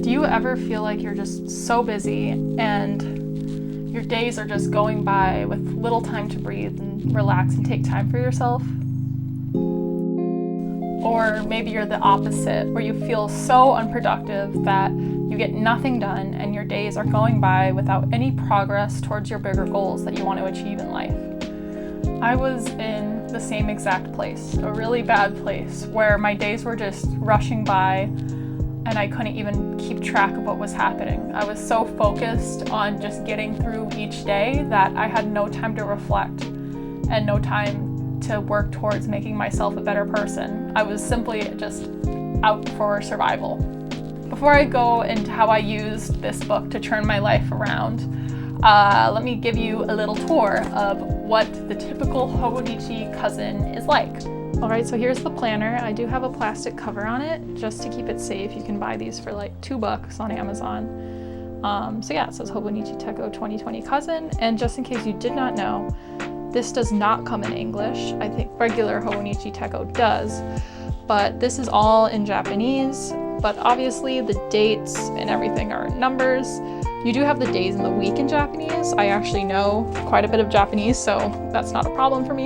Do you ever feel like you're just so busy and your days are just going by with little time to breathe and relax and take time for yourself? Or maybe you're the opposite, where you feel so unproductive that you get nothing done and your days are going by without any progress towards your bigger goals that you want to achieve in life. I was in the same exact place, a really bad place, where my days were just rushing by and I couldn't even keep track of what was happening. I was so focused on just getting through each day that I had no time to reflect and no time to work towards making myself a better person. I was simply just out for survival. Before I go into how I used this book to turn my life around, let me give you a little tour of what the typical Hobonichi Cousin is like. All right, so here's the planner. I do have a plastic cover on it just to keep it safe. You can buy these for like $2 on Amazon. So yeah, it says Hobonichi Techo 2020 Cousin. And just in case you did not know, this does not come in English. I think regular Hobonichi Techo does, but this is all in Japanese. But obviously the dates and everything are numbers. You do have the days in the week in Japanese. I actually know quite a bit of Japanese, so that's not a problem for me.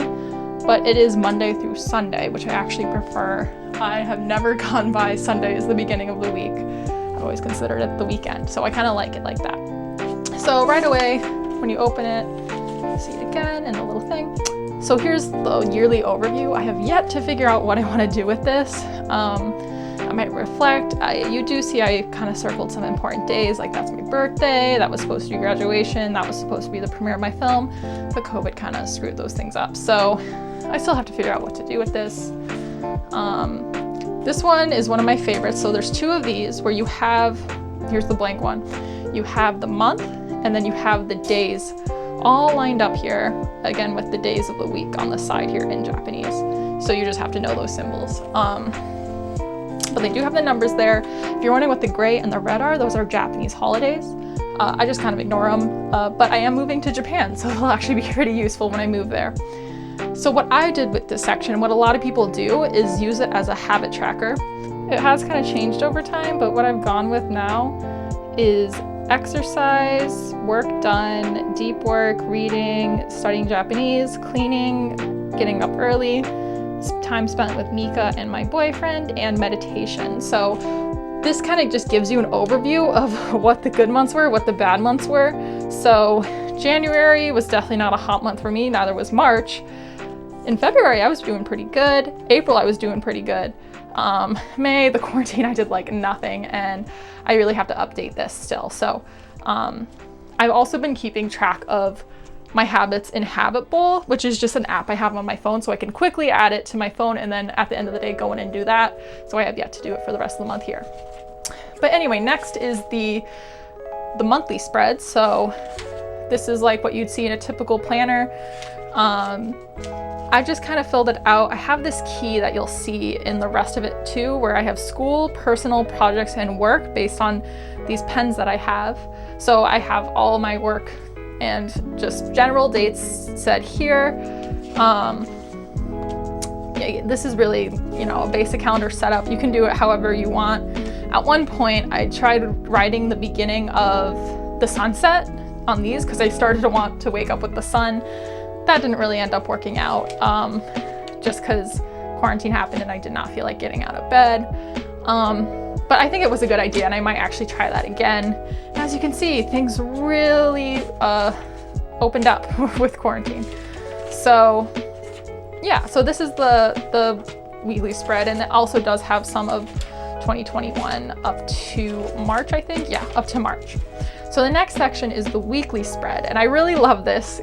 But it is Monday through Sunday, which I actually prefer. I have never gone by Sunday as the beginning of the week. I've always considered it the weekend, so I kind of like it like that. So right away, when you open it, you see it again and the little thing. So here's the yearly overview. I have yet to figure out what I want to do with this. I might reflect. You do see I kind of circled some important days, like that's my birthday, that was supposed to be graduation, that was supposed to be the premiere of my film, but COVID kind of screwed those things up. So I still have to figure out what to do with this. This one is one of my favorites. So there's two of these where you have, here's the blank one, you have the month and then you have the days all lined up here, again with the days of the week on the side here in Japanese. So you just have to know those symbols. But they do have the numbers there. If you're wondering what the gray and the red are, those are Japanese holidays. I just kind of ignore them, but I am moving to Japan, so it'll actually be pretty useful when I move there. So what I did with this section, what a lot of people do, is use it as a habit tracker. It has kind of changed over time, but what I've gone with now is exercise, work done, deep work, reading, studying Japanese, cleaning, getting up early, time spent with Mika and my boyfriend, and meditation. So this kind of just gives you an overview of what the good months were, what the bad months were. So January was definitely not a hot month for me, neither was March. In February, I was doing pretty good. April, I was doing pretty good. May, the quarantine, I did like nothing, and I really have to update this still. So I've also been keeping track of my habits in Habit Bowl, which is just an app I have on my phone, so I can quickly add it to my phone and then at the end of the day go in and do that. So I have yet to do it for the rest of the month here. But anyway, next is the monthly spread. So this is like what you'd see in a typical planner. I just kind of filled it out. I have this key that you'll see in the rest of it too, where I have school, personal, projects, and work based on these pens that I have. So I have all my work and just general dates said here. This is really, a basic calendar setup. You can do it however you want. At one point, I tried writing the beginning of the sunset on these because I started to want to wake up with the sun. That didn't really end up working out, just because quarantine happened and I did not feel like getting out of bed. But I think it was a good idea and I might actually try that again. As you can see, things really opened up with quarantine. So yeah, so this is the weekly spread, and it also does have some of 2021 up to March, I think. Yeah, up to March. So the next section is the weekly spread, and I really love this,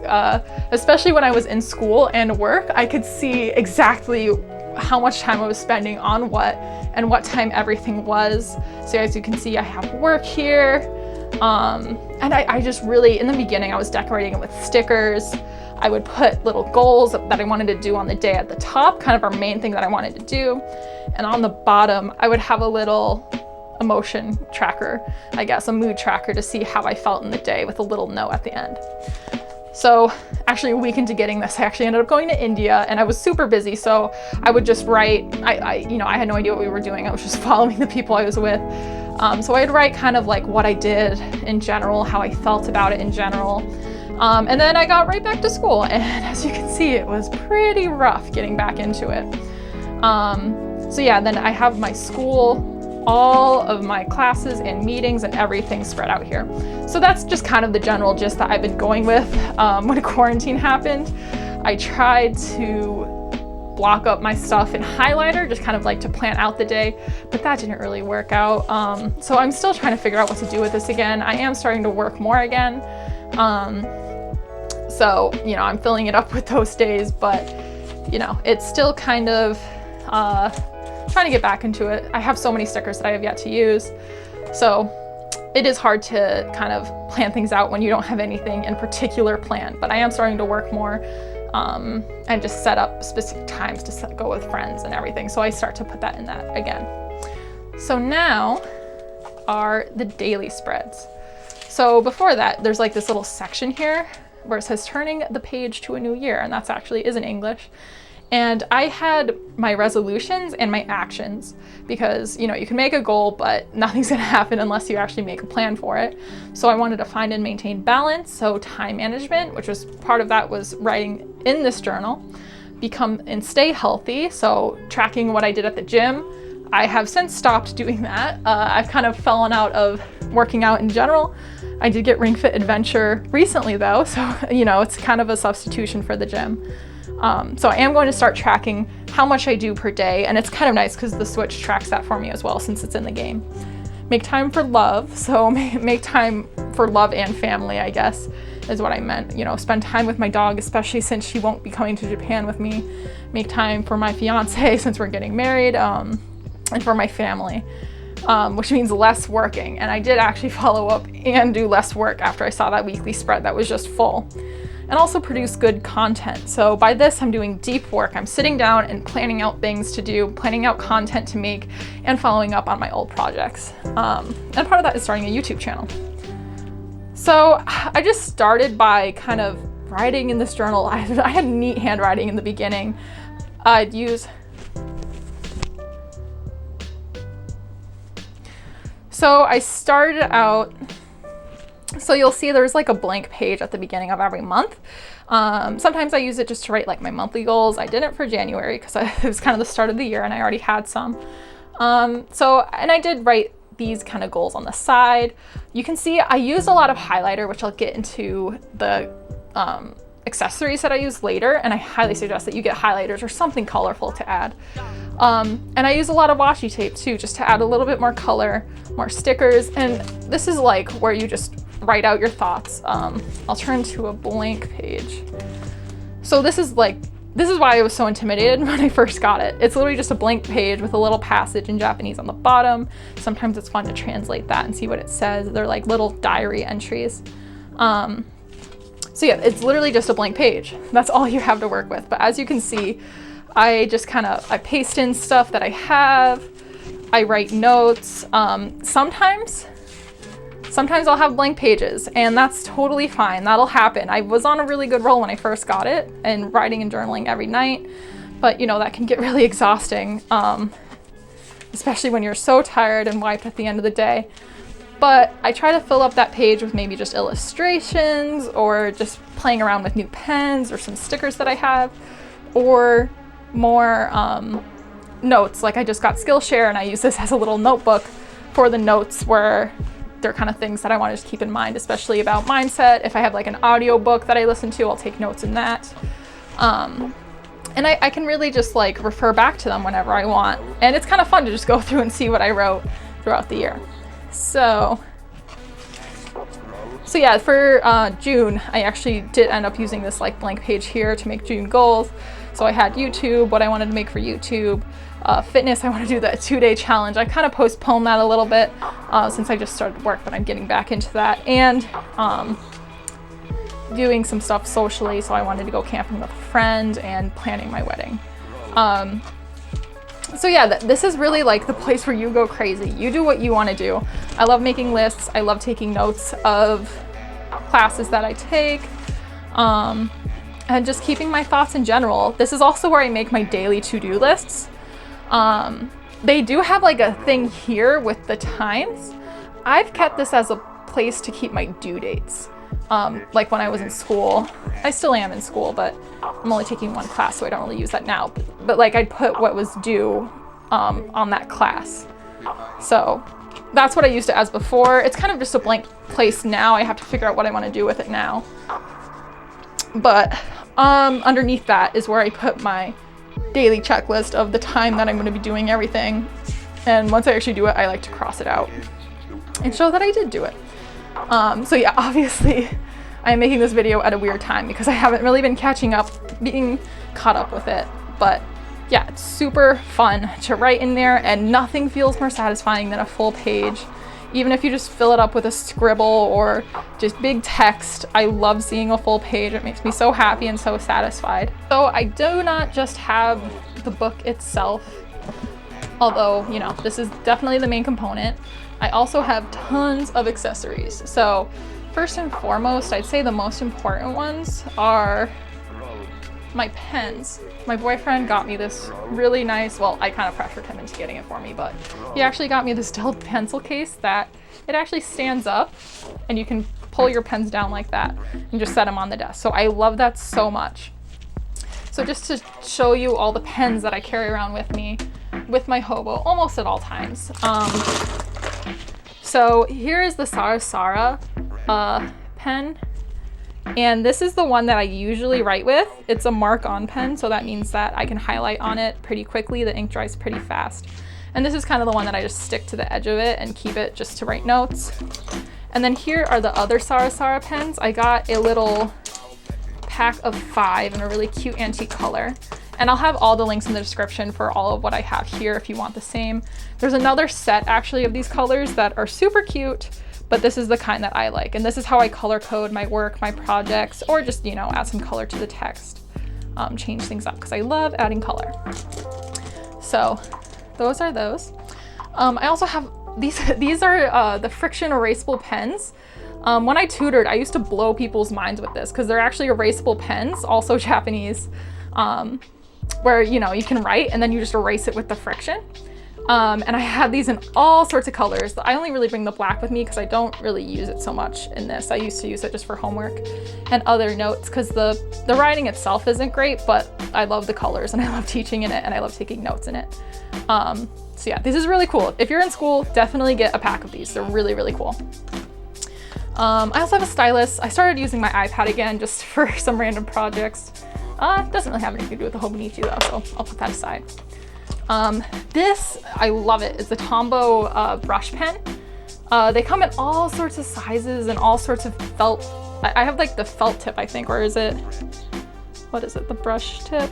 especially when I was in school and work. I could see exactly how much time I was spending on what and what time everything was. So as you can see, I have work here, and I just really, in the beginning, I was decorating it with stickers. I would put little goals that I wanted to do on the day at the top, kind of our main thing that I wanted to do, and on the bottom, I would have a little emotion tracker, I guess, a mood tracker to see how I felt in the day with a little note at the end. So actually a week into getting this, I actually ended up going to India and I was super busy. So I would just write, I had no idea what we were doing. I was just following the people I was with. So I'd write kind of like what I did in general, how I felt about it in general. And then I got right back to school, and as you can see, it was pretty rough getting back into it. So yeah, then I have my school, all of my classes and meetings and everything spread out here. So that's just kind of the general gist that I've been going with when quarantine happened. I tried to block up my stuff in highlighter, just kind of like to plan out the day, but that didn't really work out. So I'm still trying to figure out what to do with this again. I am starting to work more again. So, you know, I'm filling it up with those days, but you know, it's still kind of trying to get back into it. I have so many stickers that I have yet to use. So it is hard to kind of plan things out when you don't have anything in particular planned, but I am starting to work more and just set up specific times to go with friends and everything. So I start to put that in that again. So now are the daily spreads. So before that, there's like this little section here where it says turning the page to a new year, and that's actually is in English. And I had my resolutions and my actions because, you know, you can make a goal, but nothing's gonna happen unless you actually make a plan for it. So I wanted to find and maintain balance, so time management, which was part of that was writing in this journal, become and stay healthy, so tracking what I did at the gym. I have since stopped doing that. I've kind of fallen out of working out in general. I did get Ring Fit Adventure recently though, so, you know, it's kind of a substitution for the gym. So I am going to start tracking how much I do per day, and it's kind of nice because the Switch tracks that for me as well since it's in the game. Make time for love, so make time for love and family, I guess, is what I meant. You know, spend time with my dog, especially since she won't be coming to Japan with me. Make time for my fiance since we're getting married, and for my family, which means less working. And I did actually follow up and do less work after I saw that weekly spread that was just full. And also produce good content. So by this, I'm doing deep work. I'm sitting down and planning out things to do, planning out content to make, and following up on my old projects. And part of that is starting a YouTube channel. So I just started by kind of writing in this journal. I had neat handwriting in the beginning. I'd use... So I started out... So you'll see there's like a blank page at the beginning of every month. Sometimes I use it just to write like my monthly goals. I didn't for January because it was kind of the start of the year and I already had some. And I did write these kind of goals on the side. You can see I use a lot of highlighter, which I'll get into the accessories that I use later, and I highly suggest that you get highlighters or something colorful to add. And I use a lot of washi tape too, just to add a little bit more color, more stickers, and this is like where you just write out your thoughts. I'll turn to a blank page. So this is why I was so intimidated when I first got it. It's literally just a blank page with a little passage in Japanese on the bottom. Sometimes it's fun to translate that and see what it says. They're like little diary entries. So yeah, it's literally just a blank page. That's all you have to work with. But as you can see, I just I paste in stuff that I have. I write notes. Sometimes I'll have blank pages, and that's totally fine. That'll happen. I was on a really good roll when I first got it and writing and journaling every night, but you know, that can get really exhausting, especially when you're so tired and wiped at the end of the day. But I try to fill up that page with maybe just illustrations or just playing around with new pens or some stickers that I have, or more notes. Like I just got Skillshare and I use this as a little notebook for the notes where they're kind of things that I want to just keep in mind, especially about mindset. If I have like an audio book that I listen to, I'll take notes in that. And I can really just like refer back to them whenever I want. And it's kind of fun to just go through and see what I wrote throughout the year. So yeah, for June, I actually did end up using this like blank page here to make June goals. So I had YouTube, what I wanted to make for YouTube. Fitness, I want to do the 2-day challenge. I kind of postponed that a little bit since I just started work, but I'm getting back into that. And doing some stuff socially, so I wanted to go camping with a friend and planning my wedding. So yeah, this is really like the place where you go crazy. You do what you want to do. I love making lists. I love taking notes of classes that I take. And just keeping my thoughts in general. This is also where I make my daily to-do lists. They do have like a thing here with the times. I've kept this as a place to keep my due dates. Like when I was in school, I still am in school, but I'm only taking one class, so I don't really use that now. But like I'd put what was due on that class. So that's what I used it as before. It's kind of just a blank place now. I have to figure out what I want to do with it now. But underneath that is where I put my daily checklist of the time that I'm going to be doing everything. And once I actually do it, I like to cross it out and show that I did do it. So yeah, obviously I'm making this video at a weird time because I haven't really been being caught up with it. But yeah, it's super fun to write in there, and nothing feels more satisfying than a full page. Even if you just fill it up with a scribble or just big text, I love seeing a full page. It makes me so happy and so satisfied. So I do not just have the book itself, although, you know, this is definitely the main component. I also have tons of accessories. So first and foremost, I'd say the most important ones are my pens. My boyfriend got me this really nice, well, I kind of pressured him into getting it for me, but he actually got me this dull pencil case that it actually stands up and you can pull your pens down like that and just set them on the desk. So I love that so much. So just to show you all the pens that I carry around with me with my hobo almost at all times. So here is the Sarasara pen. And this is the one that I usually write with. It's a mark-on pen, so that means that I can highlight on it pretty quickly. The ink dries pretty fast. And this is kind of the one that I just stick to the edge of it and keep it just to write notes. And then here are the other Sarasara pens. I got a little pack of 5 in a really cute antique color. And I'll have all the links in the description for all of what I have here if you want the same. There's another set actually of these colors that are super cute, but this is the kind that I like. And this is how I color code my work, my projects, or just, you know, add some color to the text. Change things up because I love adding color. So those are those. I also have these are the friction erasable pens. When I tutored, I used to blow people's minds with this because they're actually erasable pens, also Japanese, where, you know, you can write and then you just erase it with the friction. And I had these in all sorts of colors. I only really bring the black with me because I don't really use it so much in this. I used to use it just for homework and other notes because the writing itself isn't great, but I love the colors and I love teaching in it and I love taking notes in it. So yeah, this is really cool. If you're in school, definitely get a pack of these. They're really, really cool. I also have a stylus. I started using my iPad again just for some random projects. It doesn't really have anything to do with the Hobonichi though, so I'll put that aside. This, I love it. It's the Tombow brush pen. They come in all sorts of sizes and all sorts of felt. I have like the felt tip, I think, or is it, what is it, the brush tip?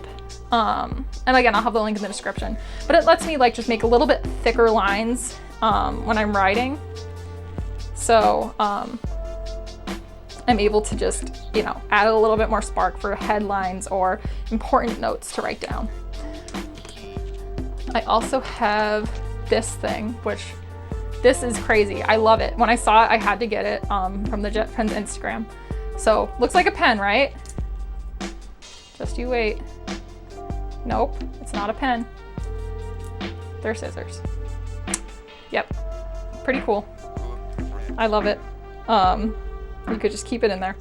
And again, I'll have the link in the description. But it lets me like just make a little bit thicker lines when I'm writing. So I'm able to just, you know, add a little bit more spark for headlines or important notes to write down. I also have this thing, which this is crazy. I love it. When I saw it, I had to get it from the Jet Pen's Instagram. So looks like a pen, right? Just you wait. Nope, it's not a pen. They're scissors. Yep, pretty cool. I love it. You could just keep it in there.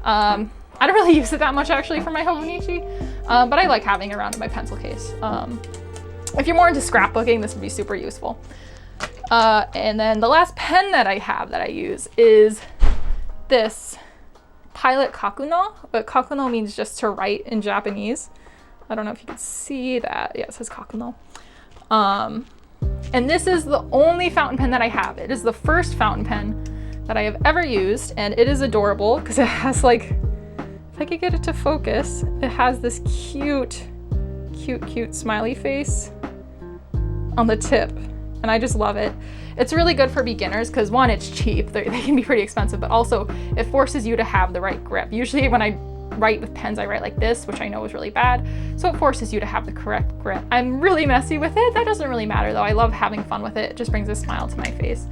I don't really use it that much actually for my Hobonichi, but I like having it around in my pencil case. If you're more into scrapbooking, this would be super useful. And then the last pen that I have that I use is this Pilot Kakuno, but Kakuno means just to write in Japanese. I don't know if you can see that. Yeah, it says Kakuno. And this is the only fountain pen that I have. It is the first fountain pen that I have ever used, and it is adorable because it has like, if I could get it to focus, it has this cute smiley face on the tip, and I just love it. It's really good for beginners because one, it's cheap, they can be pretty expensive, but also it forces you to have the right grip. Usually when I write with pens, I write like this, which I know is really bad, so it forces you to have the correct grip. I'm really messy with it. That doesn't really matter though. I love having fun with it. It just brings a smile to my face.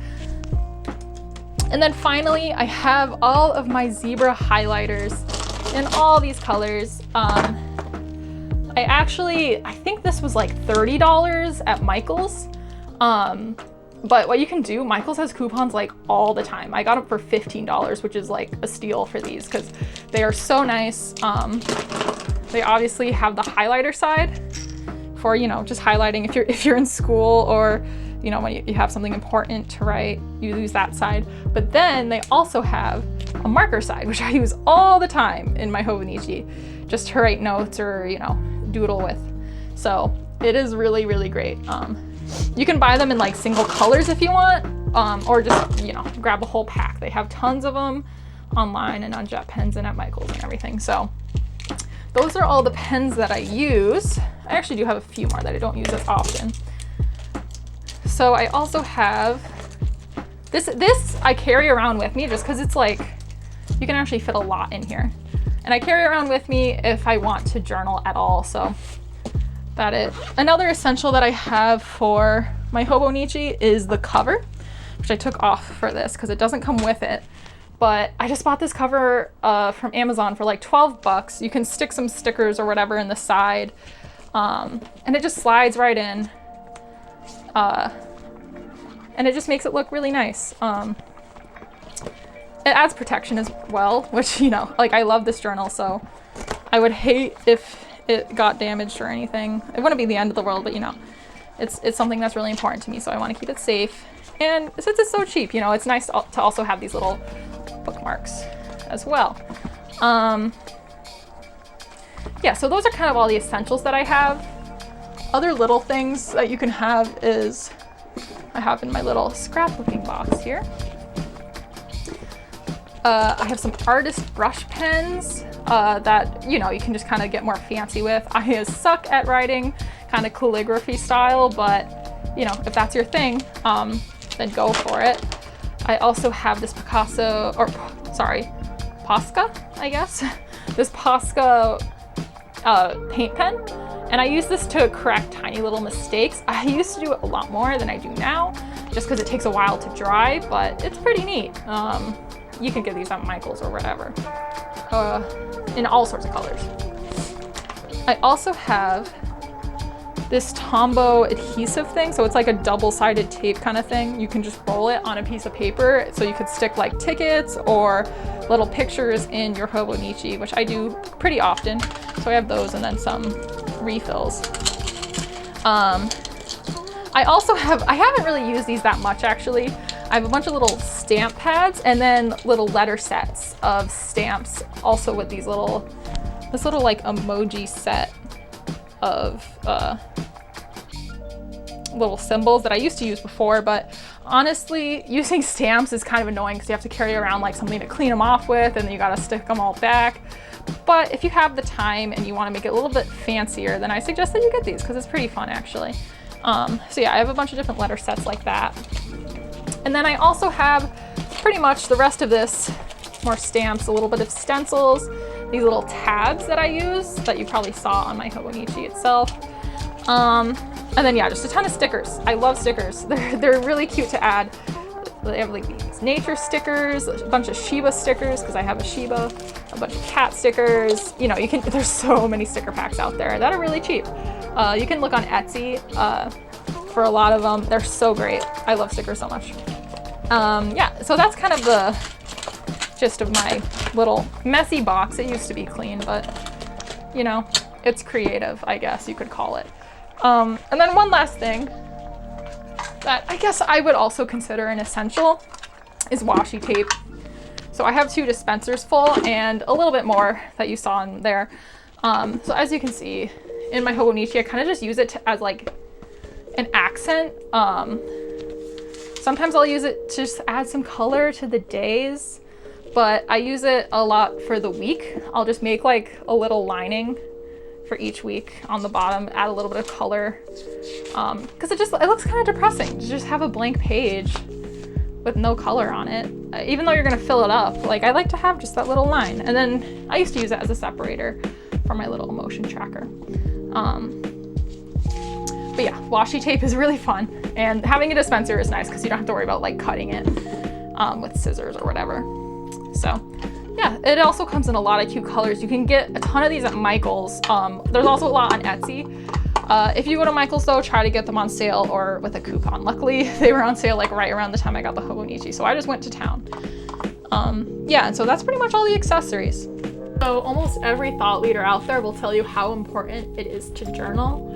And then finally, I have all of my zebra highlighters in all these colors. I think this was like $30 at Michael's. But what you can do, Michaels has coupons like all the time. I got them for $15, which is like a steal for these because they are so nice. They obviously have the highlighter side for, you know, just highlighting if you're in school, or, you know, when you have something important to write, you use that side. But then they also have a marker side, which I use all the time in my Hobonichi, just to write notes or, you know, doodle with. So it is really, really great. You can buy them in like single colors if you want, or just, you know, grab a whole pack. They have tons of them online and on JetPens and at Michaels and everything. So those are all the pens that I use. I actually do have a few more that I don't use as often. So I also have this I carry around with me just because it's like, you can actually fit a lot in here. And I carry around with me if I want to journal at all, so that it. Another essential that I have for my Hobonichi is the cover, which I took off for this because it doesn't come with it. But I just bought this cover from Amazon for like 12 bucks. You can stick some stickers or whatever in the side, and it just slides right in. And it just makes it look really nice. It adds protection as well, which, you know, like, I love this journal, so I would hate if it got damaged or anything. It wouldn't be the end of the world, but, you know, it's something that's really important to me, so I want to keep it safe. And since it's so cheap, you know, it's nice to also have these little bookmarks as well. Yeah, so those are kind of all the essentials that I have. Other little things that you can have is, I have in my little scrapbooking box here. I have some artist brush pens that, you know, you can just kind of get more fancy with. I suck at writing kind of calligraphy style, but, you know, if that's your thing, then go for it. I also have this Posca, I guess. This Posca paint pen. And I use this to correct tiny little mistakes. I used to do it a lot more than I do now, just because it takes a while to dry, but it's pretty neat. You can get these at Michaels or whatever, in all sorts of colors. I also have this Tombow adhesive thing. So it's like a double-sided tape kind of thing. You can just roll it on a piece of paper, so you could stick like tickets or little pictures in your Hobonichi, which I do pretty often. So I have those and then some refills. I also have, I haven't really used these that much actually. I have a bunch of little stamp pads and then little letter sets of stamps, also with these little, this little like emoji set of little symbols that I used to use before, but honestly, using stamps is kind of annoying because you have to carry around like something to clean them off with, and then you gotta stick them all back. But if you have the time and you want to make it a little bit fancier, then I suggest that you get these because it's pretty fun actually. So yeah, I have a bunch of different letter sets like that. And then I also have pretty much the rest of this, more stamps, a little bit of stencils, these little tabs that I use that you probably saw on my Hobonichi itself. And then yeah, just a ton of stickers. I love stickers. They're really cute to add. They have like these nature stickers, a bunch of Shiba stickers because I have a Shiba, a bunch of cat stickers. You know, you can, there's so many sticker packs out there that are really cheap. You can look on Etsy for a lot of them. They're so great. I love stickers so much. Yeah, so that's kind of the gist of my little messy box. It used to be clean, but you know, it's creative, I guess you could call it. And then one last thing that I guess I would also consider an essential is washi tape. So I have 2 dispensers full and a little bit more that you saw in there. So as you can see in my Hobonichi, I kind of just use it as like an accent. Sometimes I'll use it to just add some color to the days, but I use it a lot for the week. I'll just make like a little lining for each week on the bottom, add a little bit of color, because it looks kind of depressing to just have a blank page with no color on it, even though you're gonna fill it up. Like, I like to have just that little line, and then I used to use it as a separator for my little motion tracker. But yeah, washi tape is really fun, and having a dispenser is nice because you don't have to worry about like cutting it with scissors or whatever. So yeah, it also comes in a lot of cute colors. You can get a ton of these at Michaels. There's also a lot on Etsy. If you go to Michael's though, try to get them on sale or with a coupon. Luckily, they were on sale like right around the time I got the Hobonichi, so I just went to town. Yeah, and so that's pretty much all the accessories. So almost every thought leader out there will tell you how important it is to journal,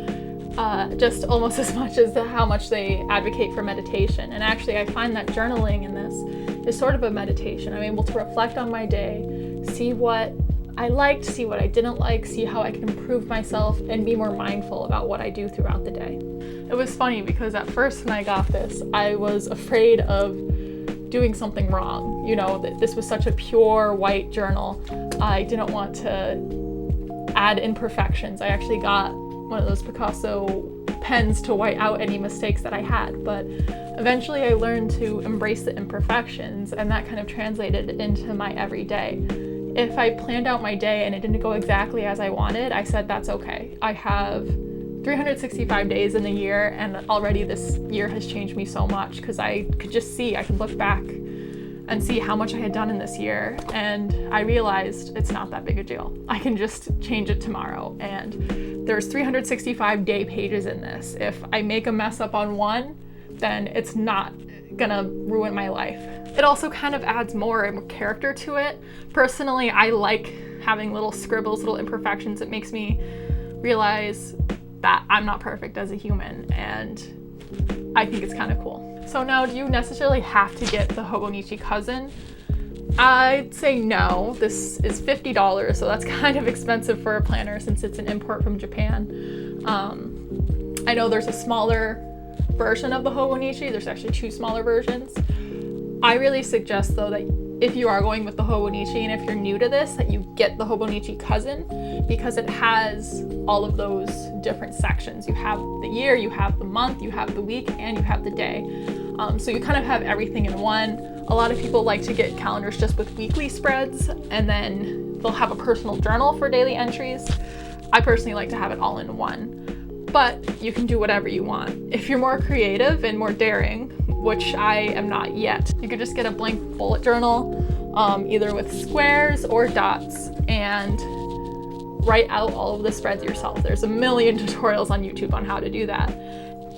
just almost as much as how much they advocate for meditation. And actually, I find that journaling in this is sort of a meditation. I'm able to reflect on my day, see what I liked, see what I didn't like, see how I can improve myself, and be more mindful about what I do throughout the day. It was funny because at first when I got this, I was afraid of doing something wrong. You know, this was such a pure white journal. I didn't want to add imperfections. I actually got one of those Picasso pens to white out any mistakes that I had, but eventually I learned to embrace the imperfections, and that kind of translated into my everyday. If I planned out my day and it didn't go exactly as I wanted, I said that's okay. I have 365 days in a year, and already this year has changed me so much because I could just see, I could look back and see how much I had done in this year, and I realized it's not that big a deal. I can just change it tomorrow, and there's 365 day pages in this. If I make a mess up on one, then it's not gonna ruin my life. It also kind of adds more character to it. Personally, I like having little scribbles, little imperfections. It makes me realize that I'm not perfect as a human, and I think it's kind of cool. So now, do you necessarily have to get the Hobonichi Cousin? I'd say no. This is $50, so that's kind of expensive for a planner since it's an import from Japan. I know there's a smaller version of the Hobonichi. There's actually two smaller versions. I really suggest though that if you are going with the Hobonichi and if you're new to this, that you get the Hobonichi Cousin, because it has all of those different sections. You have the year, you have the month, you have the week, and you have the day. So you kind of have everything in one. A lot of people like to get calendars just with weekly spreads, and then they'll have a personal journal for daily entries. I personally like to have it all in one, but you can do whatever you want. If you're more creative and more daring, which I am not yet, you could just get a blank bullet journal, either with squares or dots, and write out all of the spreads yourself. There's a million tutorials on YouTube on how to do that.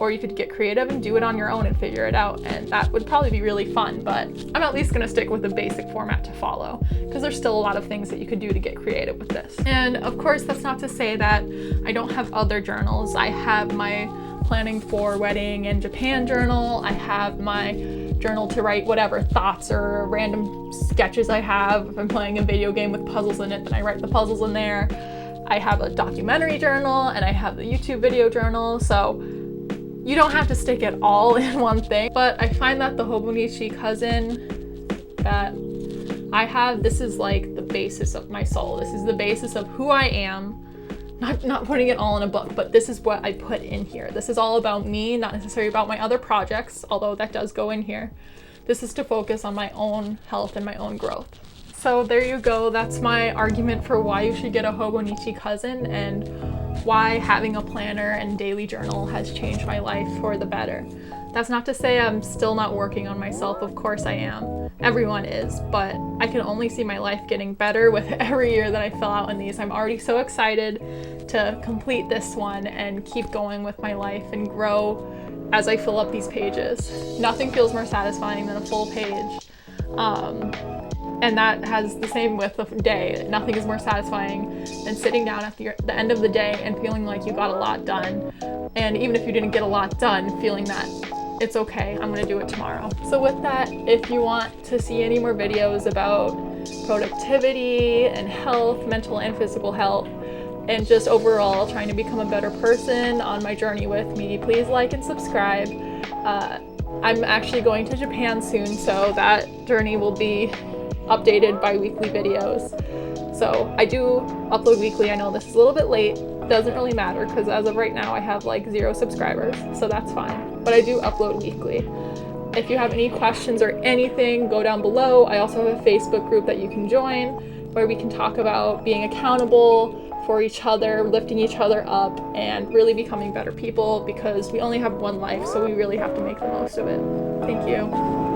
Or you could get creative and do it on your own and figure it out, and that would probably be really fun, but I'm at least gonna stick with the basic format to follow, because there's still a lot of things that you could do to get creative with this. And of course, that's not to say that I don't have other journals. I have my planning for wedding in Japan journal. I have my journal to write whatever thoughts or random sketches I have. If I'm playing a video game with puzzles in it, then I write the puzzles in there. I have a documentary journal, and I have the YouTube video journal, so you don't have to stick it all in one thing. But I find that the Hobonichi Cousin that I have, this is like the basis of my soul. This is the basis of who I am. Not putting it all in a book, but this is what I put in here. This is all about me, not necessarily about my other projects, although that does go in here. This is to focus on my own health and my own growth. So there you go. That's my argument for why you should get a Hobonichi Cousin, and why having a planner and daily journal has changed my life for the better. That's not to say I'm still not working on myself. Of course I am. Everyone is, but I can only see my life getting better with every year that I fill out in these. I'm already so excited to complete this one and keep going with my life and grow as I fill up these pages. Nothing feels more satisfying than a full page. And that has the same with the day. Nothing is more satisfying than sitting down at the end of the day and feeling like you got a lot done. And even if you didn't get a lot done, feeling that it's okay, I'm gonna do it tomorrow. So with that, if you want to see any more videos about productivity and health, mental and physical health, and just overall trying to become a better person on my journey with me, please like and subscribe. I'm actually going to Japan soon, so that journey will be updated by weekly videos. So I do upload weekly. I know this is a little bit late. Doesn't really matter because as of right now I have like 0 subscribers, so that's fine. But I do upload weekly. If you have any questions or anything, go down below. I also have a Facebook group that you can join where we can talk about being accountable for each other, lifting each other up, and really becoming better people, because we only have one life, so we really have to make the most of it. Thank you.